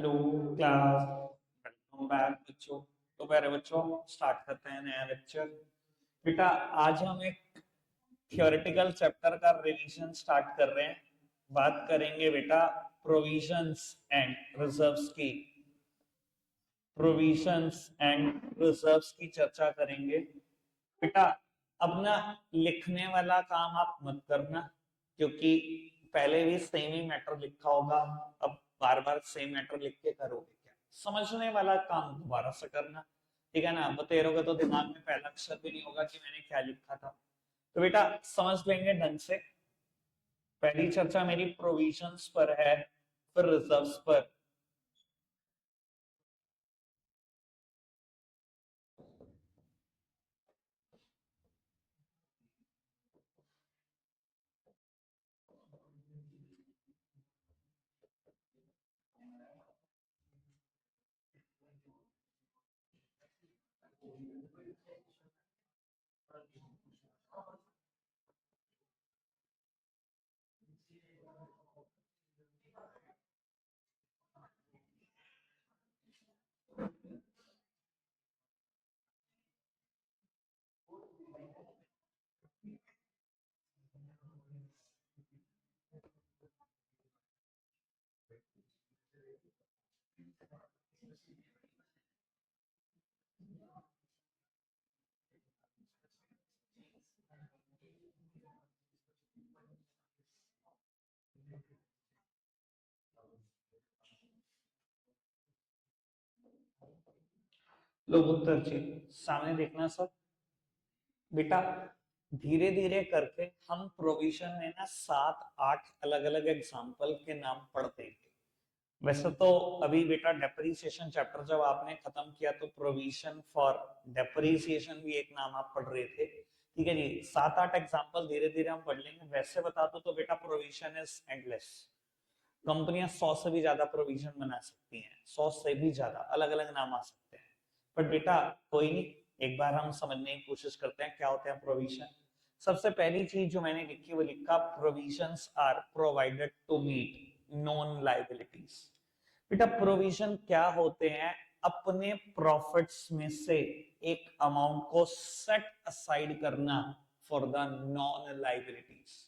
Hello class, welcome back बच्चों। तो प्यारे बच्चों, स्टार्ट करते हैं नया लेक्चर। बेटा, आज हम एक थियोरेटिकल चैप्टर का रिवीजन स्टार्ट कर रहे हैं। बात करेंगे बेटा प्रोविजंस एंड रिजर्व्स की। प्रोविजंस एंड रिजर्व्स की चर्चा करेंगे। बेटा, अपना लिखने वाला काम आप मत करना, क्योंकि पहले भी सेम ही मैटर लिखा होगा। अब बार बार सेम मैटर लिख के करोगे क्या? समझने वाला काम दोबारा से करना, ठीक है ना? बते रहोगे तो दिमाग में पहला अक्षर भी नहीं होगा कि मैंने क्या लिखा था। तो बेटा समझ लेंगे ढंग से। पहली चर्चा मेरी प्रोविजंस पर है, फिर रिजर्व्स पर। लोग उत्तर जी सामने देखना सब। बेटा धीरे धीरे करके हम प्रोविजन में ना 7-8 अलग अलग एग्जाम्पल के नाम पढ़ देंगे। वैसे तो अभी बेटा डेप्रिसिएशन चैप्टर जब आपने खत्म किया तो प्रोविजन फॉर डेप्रिसिएशन भी एक नाम आप पढ़ रहे थे, ठीक है जी। 7-8 एग्जाम्पल धीरे धीरे हम पढ़ लेंगे। वैसे बता दो तो बेटा प्रोविजन इज एंडलेस। कंपनियां 100 से भी ज्यादा प्रोविजन बना सकती हैं, 100 से भी ज्यादा अलग अलग नाम आ सकते हैं। पर बेटा कोई नहीं, एक बार हम समझने की कोशिश करते हैं क्या होते हैं प्रोविजन। सबसे पहली चीज जो मैंने लिखी वो लिखा, provisions are provided to meet known liabilities. बेटा प्रोविजन क्या होते हैं? अपने प्रॉफिट्स में से एक अमाउंट को सेट असाइड करना फॉर द नॉन लायबिलिटीज।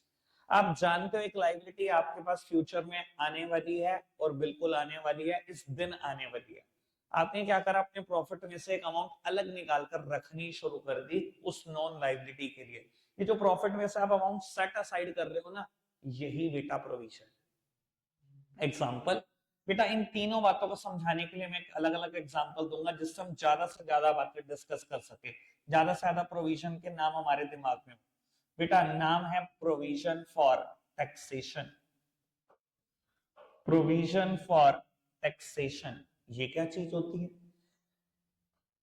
आप जानते हो एक लायबिलिटी आपके पास फ्यूचर में आने वाली है, और बिल्कुल आने वाली है, इस दिन आने वाली है। आपने क्या करा, अपने प्रॉफिट में से एक अमाउंट अलग निकाल कर रखनी शुरू कर दी उस नॉन लायबिलिटी के लिए। ये जो प्रॉफिट में से आप अमाउंट सेट असाइड कर रहे हो ना, यही बेटा प्रोविजन। एग्जाम्पल, बेटा इन तीनों बातों को समझाने के लिए मैं एक अलग अलग एग्जाम्पल दूंगा, जिससे हम ज्यादा से ज्यादा बातें डिस्कस कर सके, ज्यादा से ज्यादा प्रोविजन के नाम हमारे दिमाग में हो। बेटा नाम है provision for taxation. Provision for taxation ये क्या चीज होती है?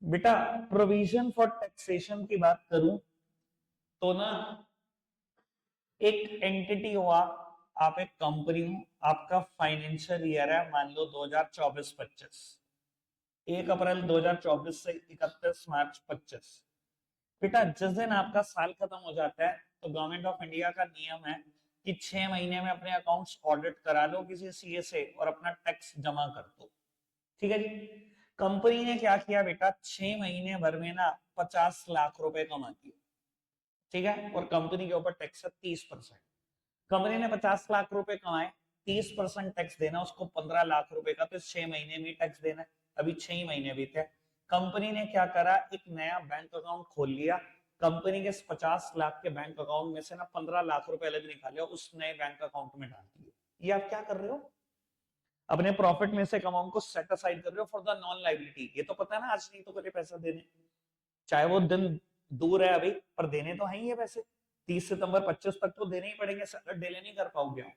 बेटा प्रोविजन फॉर टैक्सेशन की बात करूं तो ना, एक एंटिटी हुआ, आप एक कंपनी हो, आपका फाइनेंशियल ईयर है मान लो 2024-25, 1 अप्रैल 2024 से 31 मार्च 25। बेटा जिस दिन आपका साल खत्म हो जाता है तो गवर्नमेंट ऑफ इंडिया का नियम है कि 6 महीने में अपने अकाउंट्स ऑडिट करा लो किसी सीए से और अपना टैक्स जमा कर दो, ठीक है जी। कंपनी ने क्या किया बेटा, 6 महीने भर में ना 50 लाख रुपए कमा दिए, ठीक है, और कंपनी के ऊपर टैक्स है 30%। कंपनी ने 50 लाख रुपए कमाए, 30% टैक्स देना उसको 15 लाख रुपए का, तो 6 महीने में टैक्स देना है। अभी 6 महीने बीते। कंपनी ने क्या करा, एक नया बैंक अकाउंट खोल लिया। कंपनी के 50 लाख के बैंक अकाउंट में से ना 15 लाख रुपए अलग निकाले, उस नए बैंक अकाउंट में डाल दिए। ये आप क्या कर रहे हो? अपने प्रॉफिट में से एक अमाउंट को सेट असाइड कर रहे हो फॉर द नॉन लायबिलिटी। ये तो पता है ना, आज नहीं तो कल पैसा देने, चाहे वो दिन दूर है अभी, पर देने तो है ही है पैसे। 30 सितंबर 25 तक तो देने ही पड़ेंगे, डिले नहीं कर पाओगे आप,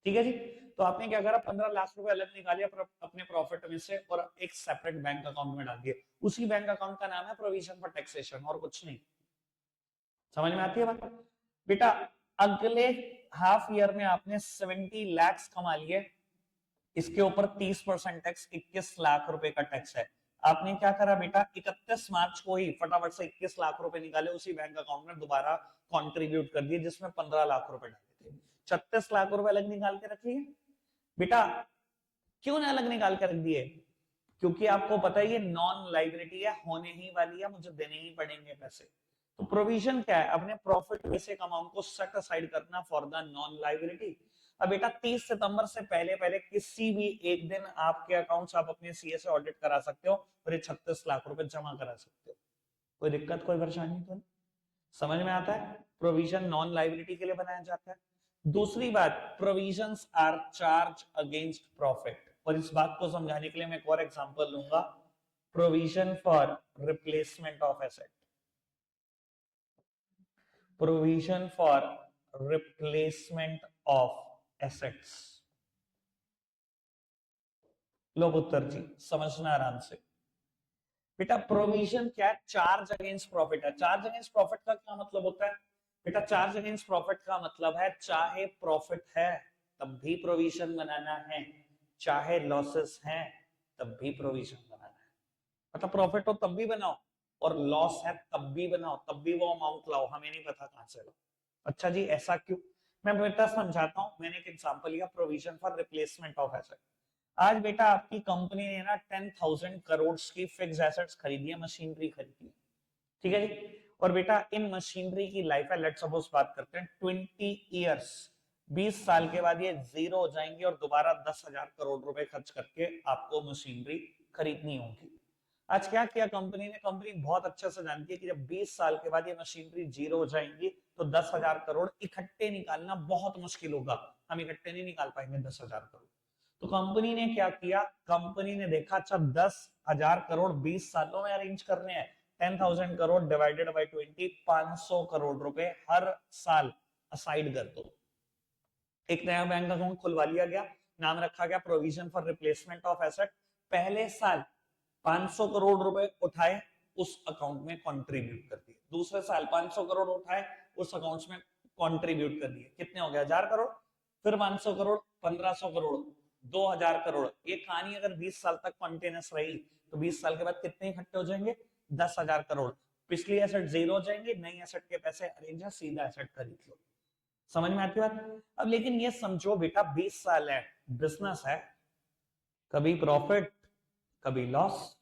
ठीक है जी। तो आपने क्या करा, 15 लाख रुपए अलग निकाले अपने प्रॉफिट में से और एक सेपरेट बैंक अकाउंट में डाल दिए। उसी बैंक अकाउंट का नाम है प्रोविजन फॉर टैक्सेशन, और कुछ नहीं। समझ में आती है बात? बेटा अगले हाफ ईयर में आपने 70 लाख कमा लिए, इसके ऊपर 30% टैक्स, 21 लाख रुपए का टैक्स है। आपने क्या करा बेटा, 31 मार्च को ही फटाफट से 21 लाख रुपए निकाले, उसी बैंक अकाउंट में दोबारा कंट्रीब्यूट कर दिए, जिसमें 15 लाख रुपए डाले थे। 36 लाख रुपए अलग निकाल के रखिए बेटा। क्यों ना अलग निकाल कर रख दिए? क्योंकि आपको पता है ये नॉन लाइबिलिटी है, होने ही वाली है, मुझे देने ही पड़ेंगे पैसे। तो प्रोविजन क्या है? अपने प्रॉफिट में से एक अमाउंट को सेट असाइड करना फॉर द नॉन लाइबिलिटी। अब बेटा 30 सितंबर से पहले पहले किसी भी एक दिन आपके अकाउंट्स आप अपने सीए से ऑडिट करा सकते हो और ये 36 लाख रुपए जमा करा सकते हो। कोई दिक्कत कोई परेशानी तो नहीं? समझ में आता है? प्रोविजन नॉन लाइबिलिटी के लिए बनाया जाता है। दूसरी बात, provisions are charge against profit, और इस बात को समझाने के लिए मैं एक और एग्जांपल लूंगा। Provision for replacement of asset, provision for replacement of assets. लो उत्तर जी, समझना आराम से। बेटा प्रोविजन क्या है? चार्ज अगेंस्ट प्रॉफिट है। चार्ज अगेंस्ट प्रॉफिट का क्या मतलब होता है? बेटा चार्ज अगेंस्ट प्रॉफिट का मतलब है चाहे प्रॉफिट है तब भी प्रोविजन बनाना है, चाहे लॉसेस हैं तब भी प्रोविजन बनाना है। मतलब प्रॉफिट हो तब भी बनाओ और लॉस है तब भी बनाओ, तब भी वो अमाउंट लाओ, हमें नहीं पता कहां से लाओ। अच्छा जी ऐसा क्यों? मैं बेटा समझाता हूं। मैंने एक एग्जांपल लिया, provision for replacement of asset. आज बेटा आपकी कंपनी ने ना 10,000 करोड़ की फिक्स एसेट्स खरीदी है, मशीनरी खरीदी है, ठीक है जी। और बेटा इन मशीनरी की लाइफ है, लेट्स सपोज बात करते हैं 20 इयर्स, 20 साल के बाद ये जीरो हो जाएंगे और दोबारा 10,000 करोड़ रुपए खर्च करके आपको मशीनरी खरीदनी होगी। आज क्या किया कंपनी ने? कंपनी बहुत अच्छे से जानती है कि जब 20 साल के बाद ये मशीनरी जीरो हो जाएंगी तो 10,000 करोड़ इकट्ठे निकालना बहुत मुश्किल होगा, हम इकट्ठे नहीं निकाल पाएंगे 10,000 करोड़। तो कंपनी ने क्या किया? कंपनी ने देखा अच्छा 10,000 करोड़ 20 सालों में अरेंज करने हैं, 10,000 करोड़ डिवाइडेड बाय 20, 500 करोड़ रुपए हर साल असाइड कर दो। एक नया बैंक अकाउंट खुलवा लिया गया, नाम रखा गया provision for replacement of asset. पहले साल 500 करोड़ रुपए उठाए, उस अकाउंट में कंट्रीब्यूट कर दिए। दूसरे साल 500 करोड़ उठाए, उस अकाउंट्स में कंट्रीब्यूट कर दिए। कितने हो गए? 1,000 करोड़। फिर 500 करोड़, 1,500 करोड़, 2,000 करोड़। ये कहानी अगर 20 साल तक कंटिन्यूस रही तो 20 साल के बाद कितने इकट्ठे हो जाएंगे? 10,000 करोड़। पिछली एसेट जीरो हो जाएंगे, नई एसेट के पैसे अरेंज है, सीधा एसेट खरीद लो। समझ में आती बात? अब लेकिन ये समझो बेटा 20 साल है, बिजनेस है, कभी प्रॉफिट कभी लॉस।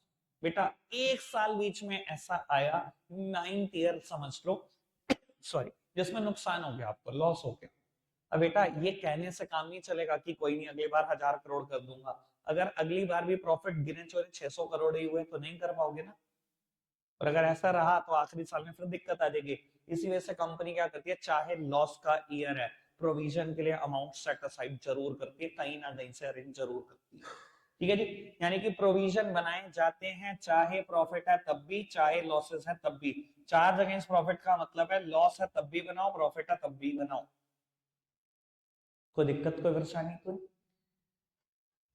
बेटा एक साल बीच में ऐसा आया, 9th ईयर समझ लो, सॉरी, जिसमें नुकसान हो गया, आपको लॉस हो गया। अब बेटा ये कहने से काम नहीं चलेगा कि कोई नहीं अगली बार 1,000 करोड़ कर दूंगा। अगर अगली बार भी प्रॉफिट गिने चोरे 600 करोड़ ही हुए तो नहीं कर पाओगे ना। और अगर ऐसा रहा तो आखिरी साल में फिर दिक्कत आ जाएगी। इसी वजह से कंपनी क्या करती है, चाहे लॉस का ईयर है, प्रोविजन के लिए अमाउंट सेट असाइड जरूर करती है, कहीं ना कहीं से अरेंज जरूर करती है। ठीक है जी, यानी कि प्रोविजन बनाए जाते हैं चाहे प्रॉफिट है तब भी, चाहे लॉसेस है तब भी। चार्ज अगेंस्ट प्रॉफिट का मतलब है लॉस है तब भी बनाओ, प्रॉफिट है तब भी बनाओ। कोई दिक्कत कोई परेशानी कोई?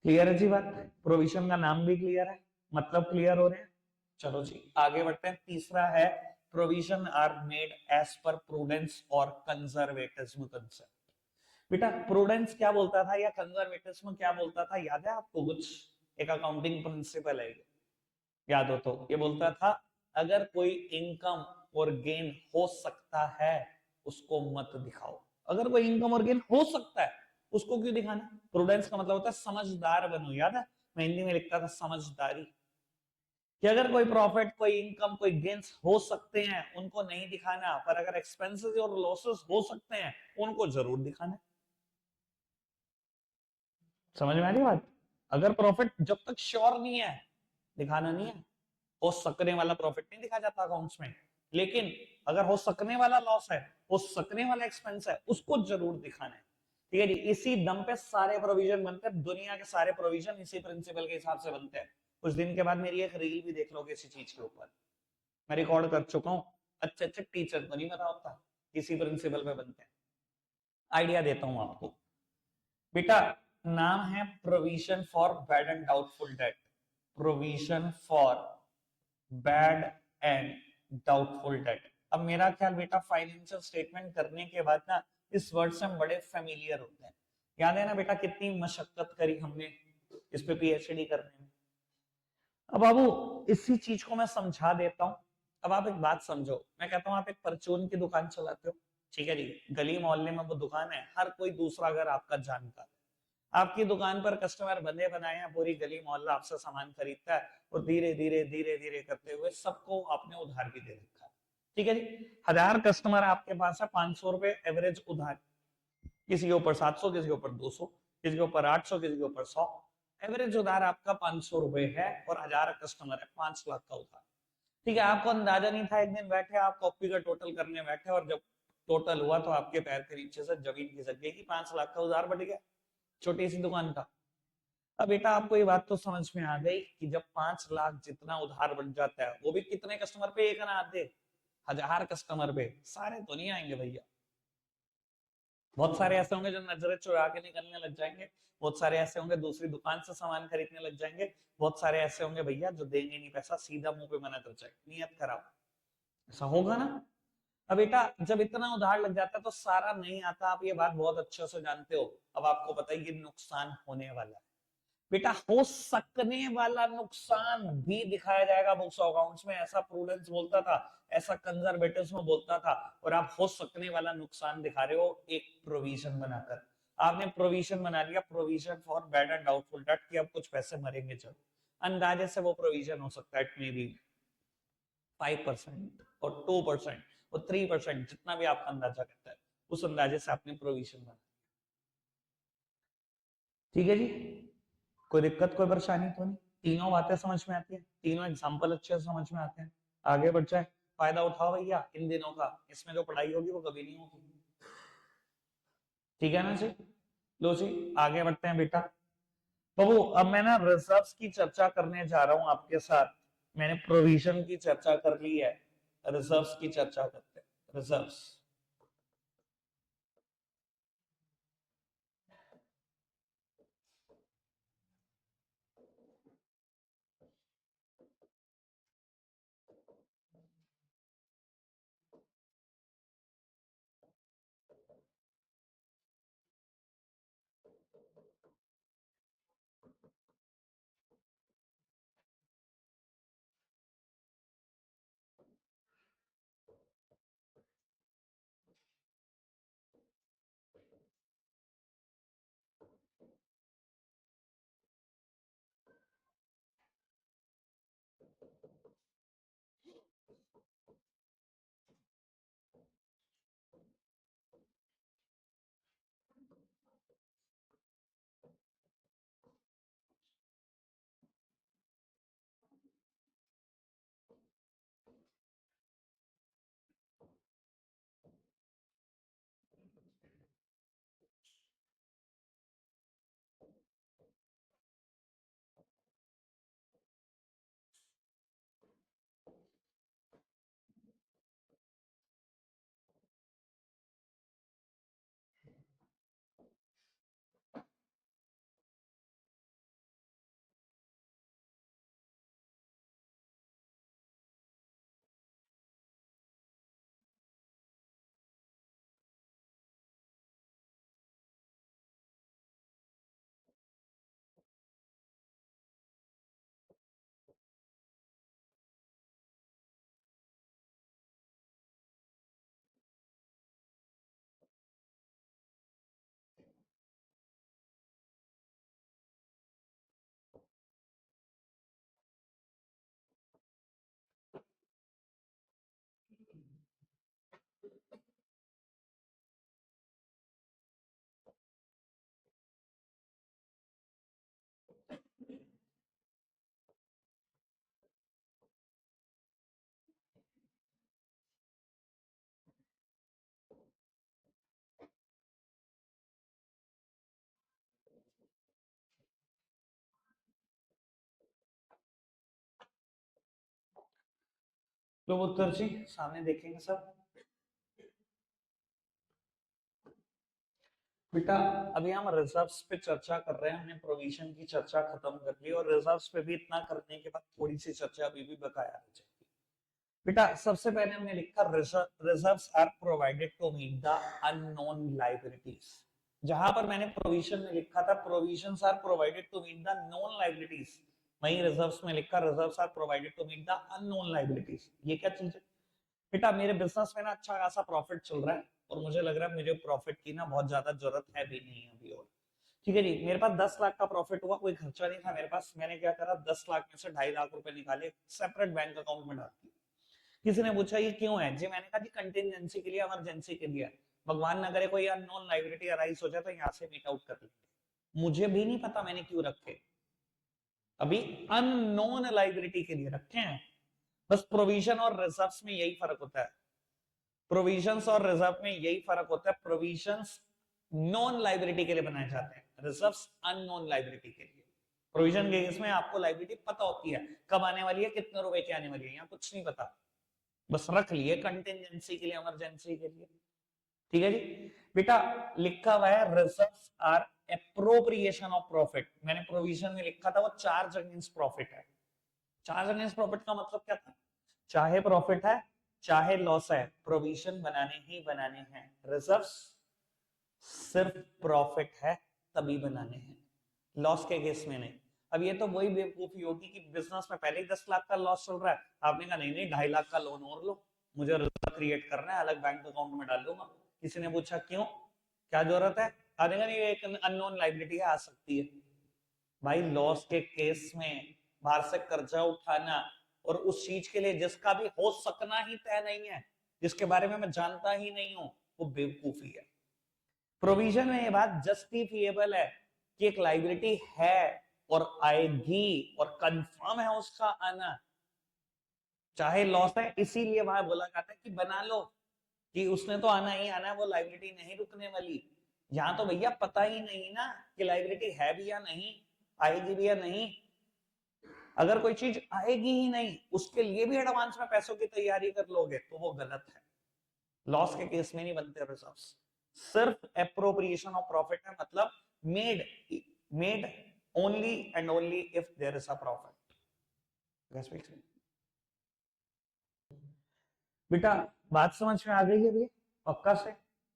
क्लियर है जी बात? प्रोविजन का नाम भी क्लियर है, मतलब क्लियर हो रहे हैं। चलो जी आगे बढ़ते हैं। तीसरा है provision are made as per prudence और कंजर्वेटिज्म कंसेप्ट। बेटा प्रूडेंस क्या बोलता था या कंजर्वेटिज्म क्या बोलता था, याद है आपको कुछ? एक अकाउंटिंग प्रिंसिपल है, याद हो तो? ये बोलता था अगर कोई इनकम और गेन हो सकता है उसको मत दिखाओ। अगर कोई इनकम और गेन हो सकता है उसको क्यों दिखाना? प्रूडेंस का मतलब होता है समझदार बनो, याद है? मैं हिंदी में लिखता था समझदारी, कि अगर कोई प्रॉफिट कोई इनकम कोई गेन्स हो सकते हैं उनको नहीं दिखाना, पर अगर एक्सपेंसेस और लॉसेस हो सकते हैं उनको जरूर दिखाना। समझ में आ रही बात? अगर प्रॉफिट जब तक श्योर नहीं है दिखाना नहीं है। हो सकने वाला प्रॉफिट नहीं दिखा जाता अकाउंट्स में, लेकिन अगर हो सकने वाला लॉस है, हो सकने वाला एक्सपेंस है, उसको जरूर दिखाना है। ठीक है जी, इसी दम पे सारे प्रोविजन बनते हैं, दुनिया के सारे प्रोविजन इसी प्रिंसिपल के हिसाब से बनते हैं। कुछ दिन के बाद मेरी एक रील भी देख लोगे इसी चीज के ऊपर, मैं रिकॉर्ड कर चुका हूँ। अच्छे अच्छे टीचर को नहीं पता होता, इसी प्रिंसिपल पे बनते हैं। आइडिया देता हूं आपको बेटा, नाम है provision for bad and doubtful debt. Provision for bad and doubtful debt. अब मेरा ख्याल बेटा फाइनेंशियल स्टेटमेंट करने के बाद ना इस वर्ड से हम बड़े फेमिलियर होते हैं। याद है ना बेटा कितनी मशक्कत करी हमने इस पे पीएचडी करने में। अब बाबू इसी चीज को मैं समझा देता हूं। अब आप एक बात समझो, मैं कहता हूं आप एक परचून की दुकान चलाते हो, ठीक है जी, गली मोहल्ले में वो दुकान है, हर कोई दूसरा घर आपका जानकार है। आपकी दुकान पर कस्टमर बंदे बनाए हैं, पूरी गली मोहल्ला आपसे सामान खरीदता है, और धीरे धीरे धीरे धीरे करते हुए सबको आपने उधार भी दे रखा है। ठीक है जी, 1000 कस्टमर आपके पास है, 500 रुपए एवरेज उधार, किसी के ऊपर 700, किसी के ऊपर 200, किसी के ऊपर 800, किसी के ऊपर 100। एवरेज उधार आपका 500 रुपए है और 1000 कस्टमर है, 5 लाख का उधार। ठीक है, आपको अंदाजा नहीं था, एक दिन बैठे आप कॉपी का टोटल करने बैठे, और जब टोटल हुआ तो आपके पैर के नीचे से जमीन खिसक गई कि 5 लाख का उधार बढ़ गया छोटी सी दुकान का। अब बेटा आपको ये बात तो समझ में आ गई कि जब 5 लाख जितना उधार बढ़ जाता है, वो भी कितने कस्टमर पे, एक ना आते, 1000 कस्टमर पे, सारे तो नहीं आएंगे भैया। बहुत सारे ऐसे होंगे जो नजरें चुरा के निकलने लग जाएंगे, बहुत सारे ऐसे होंगे दूसरी दुकान से सामान खरीदने लग जाएंगे, बहुत सारे ऐसे होंगे भैया जो देंगे नहीं पैसा, सीधा मुंह पे मना कर जाएंगे, नियत कराओ। ऐसा होगा ना। अब बेटा जब इतना उधार लग जाता है तो सारा नहीं आता, आप ये बात बहुत अच्छे से जानते हो। अब आपको पता है ये नुकसान होने वाला है बेटा, हो सकने वाला नुकसान भी दिखाया जाएगा बुक्स ऑफ अकाउंट्स में, ऐसा प्रूडेंस बोलता था, ऐसा कंजर्वेटिव्स में बोलता था, और आप हो सकने वाला नुकसान दिखा रहे हो एक प्रोविजन बनाकर। आपने प्रोविजन बना लिया, provision for bad and doubtful debt, कि अब कुछ पैसे मरेंगे जब, अंदाजे से वो प्रोविजन हो सकता है इट मे बी 5% और 2% और 3%, जितना भी आपका अंदाजा करता है, उस अंदाजे से आपने प्रोविजन बना। ठीक है जी, कोई दिक्कत कोई परेशानी तो नहीं, तीनों बातें समझ में आती है, तीनों एग्जाम्पल अच्छे से समझ में आते हैं। आगे बढ़ जाए, फायदा उठाओ भैया इन दिनों का, इसमें जो पढ़ाई होगी वो कभी नहीं होगी। ठीक है ना जी, लो जी आगे बढ़ते हैं बेटा। बाबू अब मैं ना रिजर्व्स की चर्चा करने जा रहा हूं आपके साथ। मैंने प्रोविजन की चर्चा कर ली है, रिजर्व्स की चर्चा करते हैं। रिजर्व्स, तो उत्तर जी सामने देखेंगे सब। बेटा अभी हम रिजर्व्स पे चर्चा कर रहे हैं, हमने प्रोविजन की चर्चा खत्म कर ली, और रिजर्व्स पे भी इतना करने के बाद थोड़ी सी चर्चा अभी भी बकाया रह जाएगी। बेटा सबसे पहले हमने लिखा reserves are provided to meet the unknown liabilities. जहां पर मैंने प्रोविजन में लिखा था provisions are provided to meet the known liabilities, वहीं रिजर्व्स में लिखा reserves are provided to meet the unknown liabilities. ये क्या चीज है बेटा? मेरे बिजनेस में ना अच्छा खासा प्रॉफिट चल रहा है, और मुझे लग रहा है मुझे प्रॉफिट की ना बहुत ज्यादा जरूरत है भी नहीं अभी, और ठीक है जी, मेरे पास 10 लाख का प्रॉफिट हुआ, कोई खर्चा नहीं था मेरे पास, मैंने क्या करा 10 लाख में से 2.5 लाख रुपए निकाले, सेपरेट बैंक अकाउंट में डाल दिए। किसी ने पूछा ये क्यों है जी, मैंने कहा जी कंटिजेंसी के लिए, इमरजेंसी के लिए, भगवान ना करे कोई अननोन लायबिलिटी अराइज हो जाए तो यहाँ से मीट आउट कर लेंगे। मुझे भी नहीं पता मैंने क्यों रखे, अभी अननोन लायबिलिटी के लिए रखे हैं। बस प्रोविजन और रिजर्व्स में यही फर्क होता है, प्रोविजंस और रिजर्व में यही फर्क होता है। प्रोविजंस नॉन लायबिलिटी के लिए बनाए जाते हैं, रिजर्व्स अननोन लायबिलिटी के लिए। प्रोविजन के केस में आपको लायबिलिटी पता होती है कब आने वाली है, कितने रुपए की आने वाली है, यहाँ कुछ नहीं पता, बस रख लिए कंटिजेंसी के लिए, इमरजेंसी के लिए। ठीक है जी बेटा, लिखा हुआ है reserves are appropriation of profit, मैंने प्रोविजन में लिखा था वो चार्ज अगेंस्ट प्रॉफिट है। चार्ज अगेंस्ट प्रॉफिट का मतलब क्या था, चाहे प्रॉफिट है चाहे लॉस है, प्रोविजन बनाने ही बनाने हैं। रिजर्व्स सिर्फ प्रॉफिट है तभी बनाने हैं, लॉस के केस में नहीं। अब ये तो वही बेवकूफी होगी कि बिजनेस में पहले ही 10 लाख का लॉस चल रहा है, आपने कहा नहीं नहीं 2.5 लाख का लोन और लो, मुझे रिजर्व क्रिएट करना है, अलग बैंक अकाउंट में डाल दूंगा। किसी ने पूछा क्यों, क्या जरूरत है, आपने कहा नहीं एक अननोन लायबिलिटी आ सकती है। भाई लॉस के केस में बाहर से कर्जा उठाना और उस चीज के लिए जिसका भी हो सकना ही तय नहीं है, जिसके बारे में मैं जानता ही नहीं हूं, वो बेवकूफी है। प्रोविजन में ये बात जस्टिफिएबल है कि एक लायबिलिटी है और आएगी और कंफर्म है उसका आना, चाहे लॉस है, इसीलिए वहां बोला जाता है कि बना लो कि उसने तो आना ही आना है, वो लायबिलिटी नहीं रुकने वाली। यहां तो भैया पता ही नहीं ना कि लायबिलिटी है भी या नहीं, आएगी भी या नहीं। अगर कोई चीज आएगी ही नहीं, उसके लिए भी एडवांस में पैसों की तैयारी कर लोगे तो वो गलत है। लॉस के केस में नहीं बनते रिजर्व्स, सिर्फ एप्रोप्रिएशन ऑफ प्रॉफिट है, मतलब made made only and only if there is a profit. बेटा बात समझ में आ गई है पक्का से।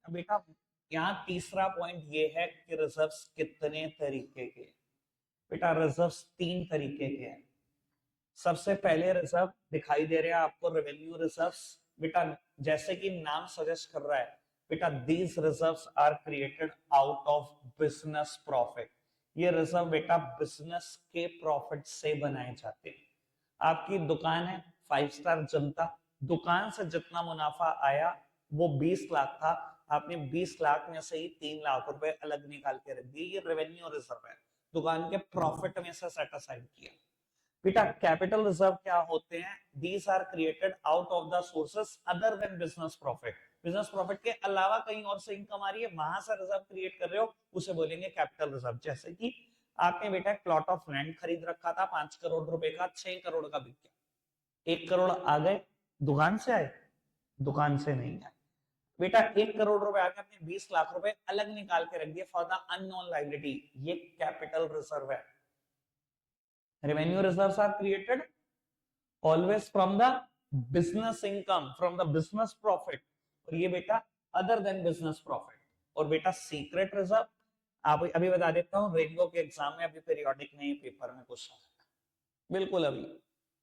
बेटा यहाँ तीसरा पॉइंट ये है कि रिजर्व्स कितने तरीके के, बेटा रिजर्व्स 3 तरीके के हैं। सबसे पहले रिजर्व दिखाई दे रहा है आपको, रेवेन्यू रिजर्व्स। बेटा जैसे कि नाम सजेस्ट कर रहा है, बेटा these reserves are created out of business profit. ये रिजर्व बेटा बिजनेस के प्रॉफिट से बनाए जाते हैं। आपकी दुकान है 5 स्टार जनता, दुकान से जितना मुनाफा आया वो 20 लाख था, आपने 20 लाख में से ही 3 लाख रुपए अलग निकाल के रख दिए, ये रेवेन्यू रिजर्व है, दुकान के प्रॉफिट में से सेट असाइड किया। बेटा कैपिटल रिजर्व क्या होते हैं, these are created out of the sources other than business profit. Business profit के अलावा कहीं और से इनकम आ रही है, वहां से रिजर्व क्रिएट कर रहे हो, उसे बोलेंगे कैपिटल रिजर्व। जैसे कि आपने बेटा एक प्लॉट ऑफ लैंड खरीद रखा था 5 करोड़ रुपए का, 6 करोड़ का बिक गया, 1 करोड़ आ गए, दुकान से आए, दुकान से नहीं आए। बेटा 1 करोड़ रुपए आ गए, आपने 20 लाख रुपए अलग निकाल के रख दिए फॉर द अननोन लायबिलिटी, ये कैपिटल रिजर्व है। Revenue reserves are created always from the business income, from the business profit, और ये बेटा other than business profit। और बेटा सीक्रेट रिजर्व आप अभी बता देता हूँ, रेनबो के एग्जाम में अभी पीरियोडिक में पेपर में कुछ बिल्कुल अभी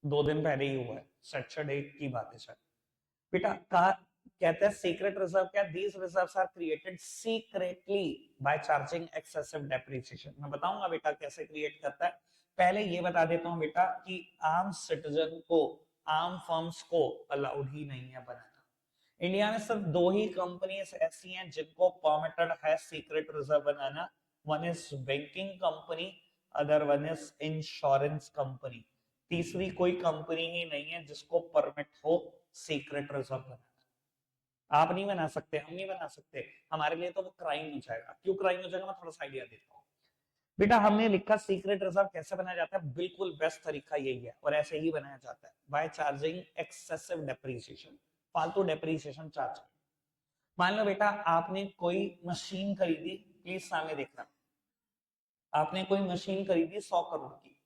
2 दिन पहले ही हुआ है, सैटरडे की बात है सर। बेटा कहा कहते हैं सीक्रेट रिजर्व क्या, these reserves are created secretly by charging excessive depreciation. मैं बताऊंगा बेटा कैसे क्रिएट करता है, पहले ये बता देता हूं बेटा कि आम सिटीजन को, आम फर्म्स को अलाउड ही नहीं है बनाना। इंडिया में सिर्फ 2 ही कंपनीज ऐसी हैं जिनको परमिटेड है secret reserve banana, one is banking company, other one is insurance company. तीसरी कोई कंपनी ही नहीं है जिसको परमिट हो सीक्रेट रिजर्व बनाना। आप नहीं बना सकते, हम नहीं बना सकते, हमारे लिए तो वो क्राइम हो जाएगा। क्यों क्राइम हो जाएगा, मैं थोड़ा सा आइडिया देता हूँ। बेटा हमने लिखा सीक्रेट रिजर्व कैसे बनाया जाता है, बिल्कुल बेस्ट तरीका यही है और ऐसे ही बनाया जाता है, बाय चार्जिंग एक्सेसिव डेप्रिसिएशन, फालतू डेप्रिसिएशन चार्ज। मान लो बेटा आपने कोई मशीन खरीदी, प्लीज सामने देखना, आपने कोई मशीन खरीदी 100 करोड़ की,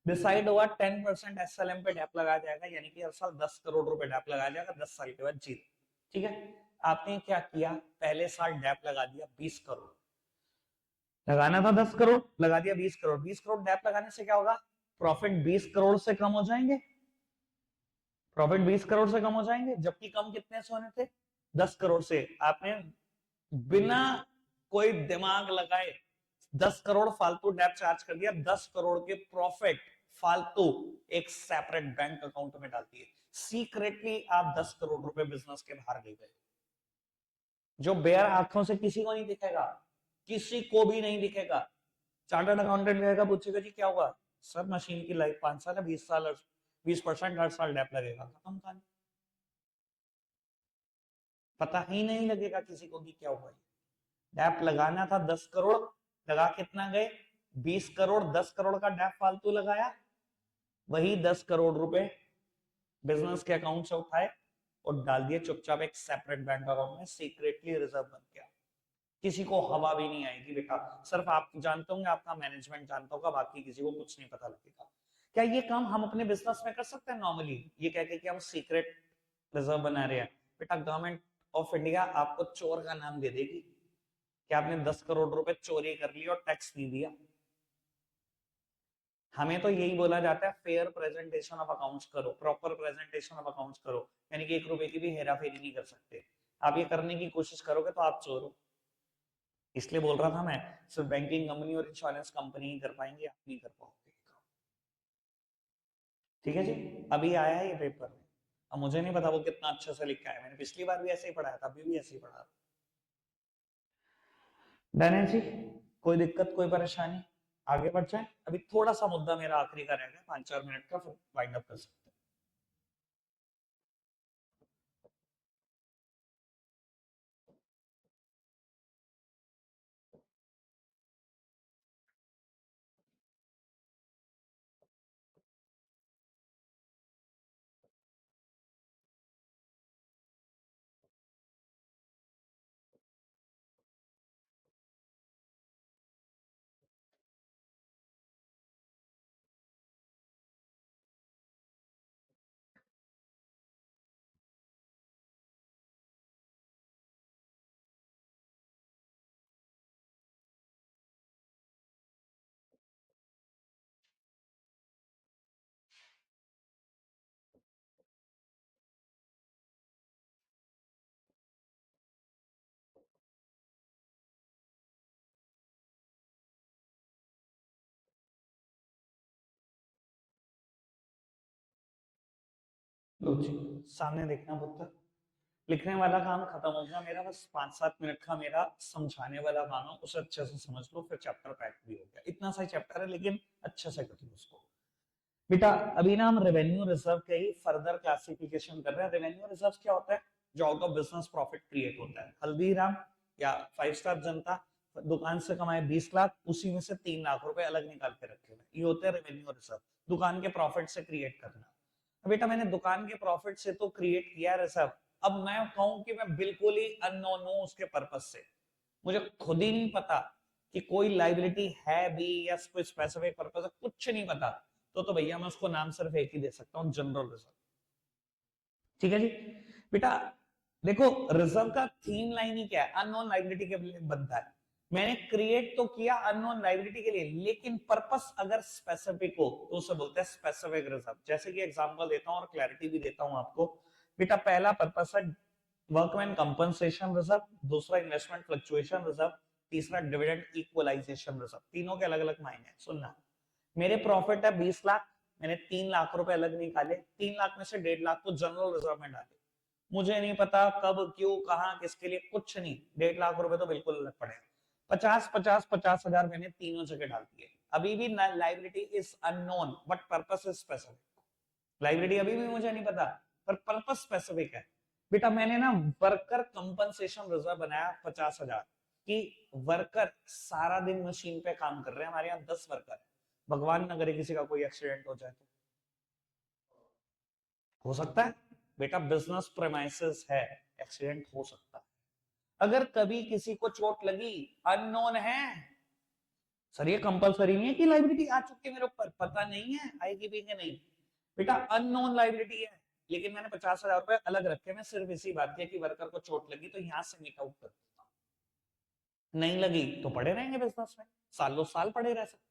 डिसाइड हुआ 10% एसएलएम पे डैप लगाया जाएगा, यानी कि हर साल 10 करोड़ रुपए डैप लगाया जाएगा, 10 साल के बाद जीरो। ठीक है, आपने क्या किया, पहले साल डैप लगा दिया 20 करोड़, लगाना था 10 करोड़, लगा दिया 20 करोड़। 20 करोड़ डैप लगाने से क्या होगा, प्रॉफिट 20 करोड़ से कम हो जाएंगे, प्रॉफिट 20 करोड़ से कम हो जाएंगे, जबकि कम कितने से होने थे, 10 करोड़ से। आपने बिना कोई दिमाग लगाए 10 करोड़ फालतू डेट चार्ज कर दिया, 10 करोड़ के प्रॉफिट फालतू एक सेपरेट बैंक अकाउंट में डाल दिए। सीक्रेटली आप 10 करोड़ रुपए बिजनेस के बाहर ले गए, जो बेयर आंखों से किसी को नहीं दिखेगा, किसी को भी नहीं दिखेगा। चार्टर्ड अकाउंटेंट रहेगा, पूछेगा जी क्या हुआ, सर मशीन की लाइफ 5 साल है, 20 साल, 20% हर साल डेप लगेगा, खत्म कहानी। पता ही नहीं लगेगा किसी को कि क्या हुआ। डेप लगाना था 10 करोड़, लगा कितना गए 20 करोड़, 10 करोड़ का डेप फालतू लगाया, वही 10 करोड़ रुपए बिजनेस के अकाउंट से उठाए और डाल दिए चुपचाप एक सेपरेट बैंक अकाउंट में, सीक्रेटली रिजर्व बन गया। किसी को हवा भी नहीं आएगी बेटा, सिर्फ आप जानते होंगे, आपका मैनेजमेंट जानता होगा, बाकी किसी को कुछ नहीं पता लगेगा। क्या ये काम हम अपने बिजनेस में कर सकते हैं नॉर्मली, ये कह के कि हम सीक्रेट रिजर्व बना रहे हैं? बेटा गवर्नमेंट ऑफ इंडिया आपको चोर का नाम दे देगी कि आपने 10 करोड़ रुपए चोरी कर ली और टैक्स नहीं दिया। हमें तो यही बोला जाता है फेयर प्रेजेंटेशन ऑफ अकाउंट्स करो, प्रॉपर प्रेजेंटेशन ऑफ अकाउंट्स करो, यानी कि 1 रुपए की भी हेरा फेरी नहीं कर सकते। आप ये करने की कोशिश करोगे तो आप चोर हो। इसलिए बोल रहा था मैं, सिर्फ बैंकिंग कंपनी और इंश्योरेंस कंपनी ही कर पाएंगे, आप नहीं कर पाओगे। ठीक है जी, अभी आया है ये पेपर। अब मुझे नहीं पता वो कितना अच्छे से लिखा है, मैंने पिछली बार भी ऐसे ही पढ़ाया था, अभी भी ऐसे ही पढ़ा। डन है जी, कोई दिक्कत कोई परेशानी, आगे बढ़ जाए। अभी थोड़ा सा मुद्दा मेरा आखिरी का रह गया 5-4 मिनट का, फिर वाइंड अप कर सकते हैं। लो जी, सामने देखना पुत्र, लिखने वाला काम खत्म हो गया मेरा, बस 5-7 मिनट का मेरा समझाने वाला काम है, उसे अच्छे से समझ लो, फिर चैप्टर पैक भी हो गया। इतना सा चैप्टर है लेकिन अच्छे से कर लो उसको। बेटा अभी ना हम रेवेन्यू रिजर्व के ही फर्दर क्लासिफिकेशन कर रहे हैं। रेवेन्यू रिजर्व क्या होता है? जो out of business profit create होता है। हल्दीराम या 5 स्टार जनता दुकान से कमाए 20 लाख, उसी में से 3 लाख रुपए अलग निकाल के रखे हुए, ये होते हैं रेवेन्यू रिजर्व, दुकान के प्रॉफिट से क्रिएट करना। बेटा मैंने दुकान के प्रॉफिट से तो क्रिएट किया रिजर्व, अब मैं कहूं कि मैं बिल्कुल ही अननोन हूं उसके पर्पस से, मुझे खुद ही नहीं पता कि कोई लाइबिलिटी है भी या कोई स्पेसिफिक पर्पस है, कुछ नहीं पता, तो भैया मैं उसको नाम सिर्फ एक ही दे सकता हूँ, जनरल रिजर्व। ठीक है जी बेटा, देखो रिजर्व का थीम लाइन ही क्या है, अननोन लाइबिलिटी के लिए बनता है। मैंने क्रिएट तो किया अननोन लाइबिलिटी के लिए, लेकिन पर्पस अगर स्पेसिफिक हो तो उसे बोलते हैं स्पेसिफिक रिजर्व। जैसे कि एग्जांपल देता हूं और क्लैरिटी भी देता हूं आपको। बेटा पहला पर्पस है वर्कमैन कंपनसेशन रिजर्व, दूसरा इन्वेस्टमेंट फ्लक्चुएशन रिजर्व, तीसरा डिविडेंड इक्वलाइजेशन रिजर्व। तीनों के अलग अलग मायने हैं, सुनना। मेरे प्रॉफिट है 20 लाख, मैंने 3 लाख रुपए अलग निकाले, 3 लाख में से 1.5 लाख तो जनरल रिजर्व में डाले। मुझे नहीं पता कब क्यों कहां किसके लिए, कुछ नहीं, 1.5 लाख रुपए तो बिल्कुल अलग पड़े। 50,000 मैंने तीनों जगह डाल दिए। अभी भी liability is unknown but purpose is specific. Liability अभी भी मुझे नहीं पता पर पर्पस स्पेसिफिक है। बेटा मैंने ना वर्कर कंपनसेशन रिजर्व बनाया 50,000 कि वर्कर सारा दिन मशीन पे काम कर रहे हैं, हमारे यहाँ 10 वर्कर है, भगवान न करे किसी का कोई एक्सीडेंट हो जाए तो हो सकता है बेटा, बिजनेस प्रेमाइसेस है, एक्सीडेंट हो सकता है। अगर कभी किसी को चोट लगी, अननोन है सर, ये कंपलसरी नहीं है कि लाइबिलिटी आ चुकी है मेरे ऊपर, पता नहीं है आएगी भी कि नहीं। बेटा अननोन लाइबिलिटी है, लेकिन मैंने 50,000 रुपए अलग रखे, मैं सिर्फ इसी बात की कि वर्कर को चोट लगी तो यहां से मीट आउट कर, नहीं लगी तो पड़े रहेंगे बिजनेस में, सालों साल पड़े रह सकते।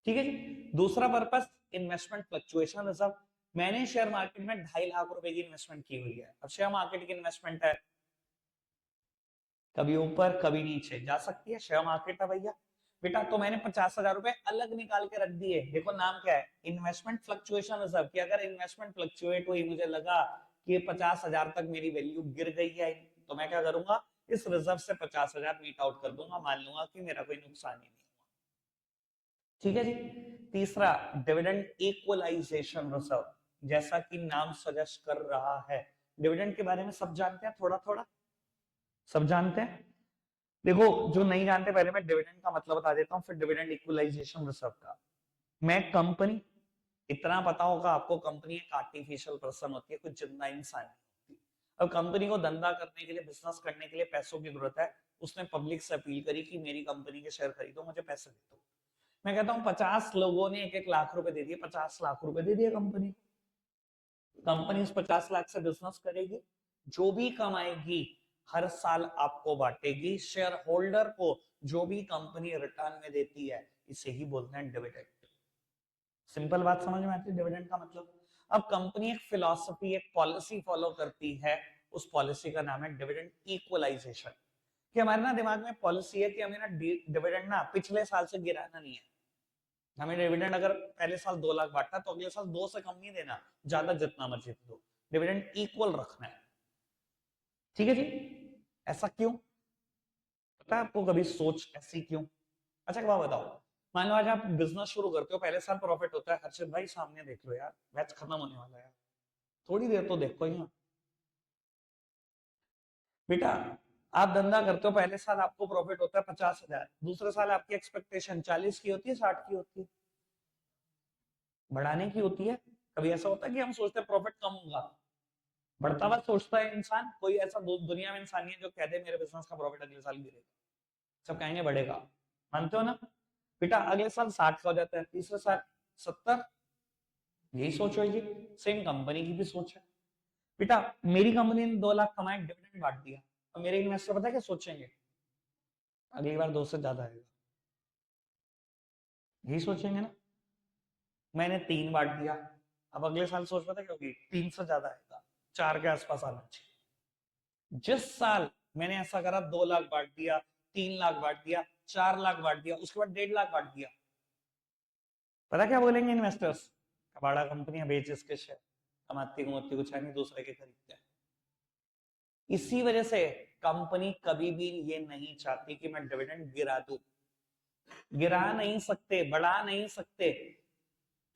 ठीक है जी, दूसरा पर्पस इन्वेस्टमेंट फ्लक्चुएशन रिजर्व। मैंने शेयर मार्केट में 2.5 लाख रुपए की इन्वेस्टमेंट की हुई है। अब शेयर मार्केट की इन्वेस्टमेंट है, कभी ऊपर कभी नीचे जा सकती है, शेयर मार्केट है भैया, बेटा तो मैंने 50,000 रुपए अलग निकाल के रख दिए। देखो नाम क्या है, इन्वेस्टमेंट फ्लक्चुएशन रिजर्व, कि अगर इन्वेस्टमेंट फ्लक्चुएट हुई, मुझे लगा कि 50,000 तक मेरी वैल्यू गिर गई है, तो मैं क्या करूंगा, इस रिजर्व से 50,000 मीट आउट कर दूंगा, मान लूंगा कि मेरा कोई नुकसान ही नहीं हुआ। ठीक है जी। तीसरा, डिविडेंड इक्वलाइजेशन रिजर्व, जैसा कि नाम सजेस्ट कर रहा है, डिविडेंड के बारे में सब जानते हैं, थोड़ा थोड़ा सब जानते हैं। देखो जो नहीं जानते, पहले मैं डिविडेंड का मतलब बता देता हूँ, फिर डिविडेंड इक्वलाइजेशन रिजर्व का। मैं कंपनी, इतना पता होगा आपको, कंपनी एक आर्टिफिशियल पर्सन होती है, कुछ जिंदा इंसान नहीं होती। अब कंपनी को धंधा करने के लिए, बिजनेस करने के लिए पैसों की जरूरत है, उसने पब्लिक से अपील करी कि मेरी कंपनी के शेयर खरीदो, मुझे पैसे दे दो। मैं कहता हूँ 50 लोगों ने 1-1 लाख रुपए दे दिए, 50 लाख रुपए दे दिए कंपनी को। कंपनी उस 50 लाख से बिजनेस करेगी, जो भी कमाएगी हर साल आपको बांटेगी, शेयर होल्डर को जो भी कंपनी रिटर्न में देती है, इसे ही बोलते हैं डिविडेंड। सिंपल बात समझ में आती है डिविडेंड का मतलब। अब कंपनी एक फिलॉसफी, एक पॉलिसी फॉलो करती है, उस पॉलिसी का नाम है डिविडेंड इक्वलाइजेशन। कि हमारे ना दिमाग में पॉलिसी है कि हमें ना डिविडेंड ना पिछले साल से गिराना नहीं है। हमें डिविडेंड अगर पहले साल 2 लाख बांटा, तो अगले साल 2 से कम नहीं देना, ज्यादा जितना मर्जी दो, डिविडेंड इक्वल रखना है। ठीक है जी। ऐसा क्यों, पता है आपको कभी सोच ऐसी क्यों? अच्छा एक बात बताओ, मान लो आज आप बिजनेस शुरू करते हो, पहले साल प्रॉफिट होता है, हर्षित भाई सामने देख लो यार, मैच खत्म होने वाला है, थोड़ी देर तो देखो यहाँ। बेटा आप धंधा करते हो, पहले साल आपको प्रॉफिट होता है 50,000, दूसरे साल आपकी एक्सपेक्टेशन 40 की होती है, 60 की होती है, बढ़ाने की होती है। कभी ऐसा होता है कि हम सोचते हैं प्रॉफिट कम होगा, बढ़ता हुआ सोचता है इंसान? कोई ऐसा दुनिया में इंसान नहीं है जो कह दे मेरे बिजनेस का प्रॉफिट अगले साल गिरेगा, सब कहेंगे बढ़ेगा। मानते हो ना? बेटा अगले साल 60 का हो जाता है, तीसरे साल 70, यही सोच होगी। सेम कंपनी की भी सोच है। बेटा मेरी कंपनी ने 2 लाख कमाए, डिविडेंड बांट दिया, और मेरे इन्वेस्टर पता है क्या सोचेंगे, अगली बार 2 से ज्यादा आएगा, यही सोचेंगे ना। मैंने 3 बांट दिया, अब अगले साल सोच पता क्या होगी, 3 से ज्यादा आएगा, 4 के आसपास आना चाहिए। जिस साल मैंने ऐसा करा, 2 लाख बांट दिया, 3 लाख बांट दिया, 4 लाख बांट दिया, उसके बाद 1.5 लाख बांट दिया, पता क्या बोलेंगे इन्वेस्टर्स, कबाड़ा कंपनियां, बेच इसके शेयर, कमाती कुछ है नहीं, दूसरे के खरीदते हैं। इसी वजह से कंपनी कभी भी ये नहीं चाहती कि मैं डिविडेंड गिरा दूं, गिरा नहीं सकते, बढ़ा नहीं सकते,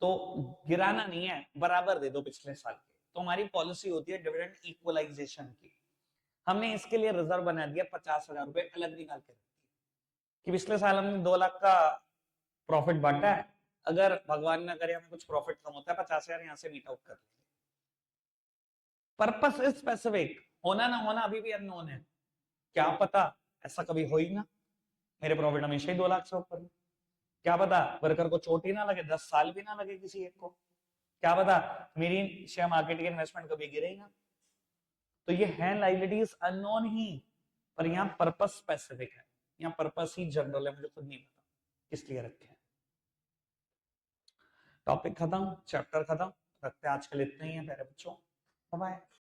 तो गिराना नहीं है, बराबर दे दो पिछले साल के। तो हमारी पॉलिसी होती है डिविडेंड इक्वलाइजेशन की। हमने इसके लिए रिजर्व बना दिया, 50,000 रुपए अलग निकाल के रख दिए कि पिछले साल हमने 2 लाख का प्रॉफिट बांटा है, अगर भगवान ना करे हमें कुछ प्रॉफिट कम होता है, 50,000 यहाँ से मीट आउट कर लेंगे। पर्पस इज स्पेसिफिक, होना ना होना अभी भी अननोन है, क्या पता ऐसा कभी हो ही ना, मेरे प्रॉफिट हमेशा ही 2 लाख से ऊपर, क्या पता वर्कर को चोट ही ना लगे, 10 साल भी ना लगे किसी एक को, क्या पता मेरी शेयर मार्केट की इन्वेस्टमेंट कभी गिरे ही ना। तो ये है लाइबिलिटीज अननोन ही, पर यहाँ पर्पस स्पेसिफिक है, यहाँ पर्पस ही जनरल है, मुझे खुद नहीं पता इसलिए रखे हैं। टॉपिक खत्म, चैप्टर खत्म, रखते हैं आज के लिए इतना ही है प्यारे बच्चों, बाय बाय।